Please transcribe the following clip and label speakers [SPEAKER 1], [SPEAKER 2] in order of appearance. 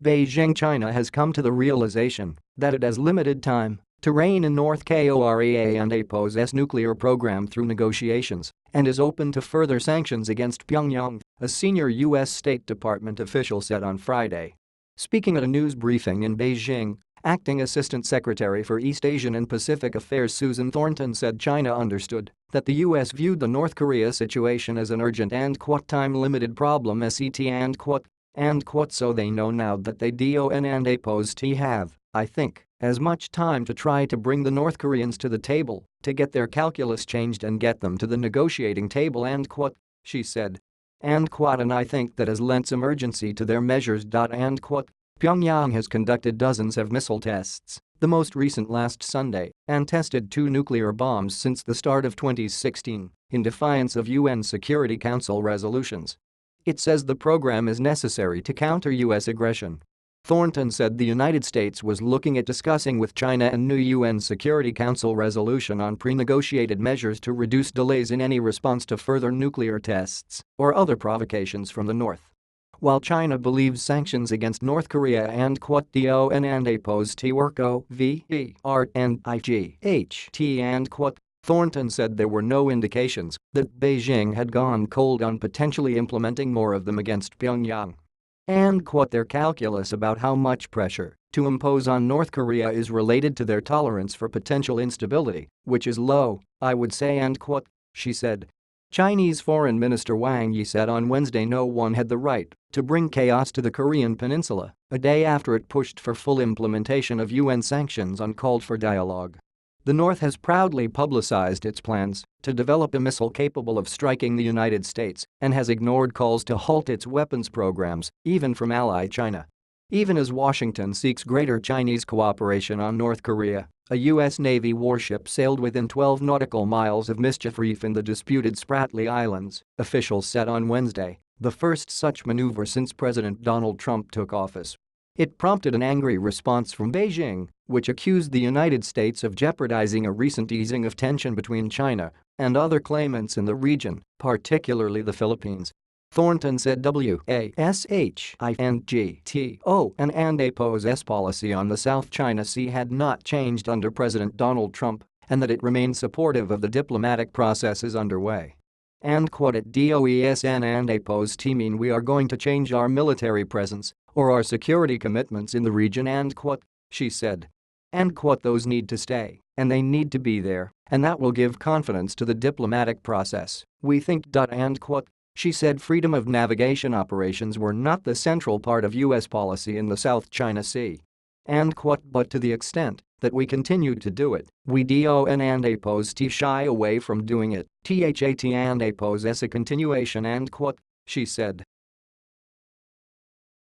[SPEAKER 1] Beijing, China has come to the realization that it has limited time to rein in North Korea and APO's nuclear program through negotiations and is open to further sanctions against Pyongyang, a senior U.S. State Department official said on Friday. Speaking at a news briefing in Beijing, Acting Assistant Secretary for East Asian and Pacific Affairs Susan Thornton said China understood that the U.S. viewed the North Korea situation as an urgent and time-limited problem so they know now that they and APOs have, I think, as much time to try to bring the North Koreans to the table, to get their calculus changed and get them to the negotiating table she said. And I think that has lent some urgency to their measures. Pyongyang has conducted dozens of missile tests, the most recent last Sunday, and tested 2 nuclear bombs since the start of 2016, in defiance of UN Security Council resolutions. It says the program is necessary to counter U.S. aggression. Thornton said the United States was looking at discussing with China a new UN Security Council resolution on pre-negotiated measures to reduce delays in any response to further nuclear tests or other provocations from the North. While China believes sanctions against North Korea and DO and APOs work Thornton said there were no indications that Beijing had gone cold on potentially implementing more of them against Pyongyang. And their calculus about how much pressure to impose on North Korea is related to their tolerance for potential instability, which is low, I would say, she said. Chinese Foreign Minister Wang Yi said on Wednesday no one had the right to bring chaos to the Korean peninsula, a day after it pushed for full implementation of UN sanctions and called for dialogue. The North has proudly publicized its plans to develop a missile capable of striking the United States and has ignored calls to halt its weapons programs, even from ally China. Even as Washington seeks greater Chinese cooperation on North Korea, a U.S. Navy warship sailed within 12 nautical miles of Mischief Reef in the disputed Spratly Islands, officials said on Wednesday, the first such maneuver since President Donald Trump took office. It prompted an angry response from Beijing, which accused the United States of jeopardizing a recent easing of tension between China and other claimants in the region, particularly the Philippines. Thornton said WASHINGTO and APO's policy on the South China Sea had not changed under President Donald Trump and that it remained supportive of the diplomatic processes underway. And at DOESN and APO's mean we are going to change our military presence or our security commitments in the region she said. And those need to stay, and they need to be there, and that will give confidence to the diplomatic process, we think. She said freedom of navigation operations were not the central part of U.S. policy in the South China Sea. And but to the extent that we continue to do it, we and APOs shy away from doing it, and APOs as a continuation she said.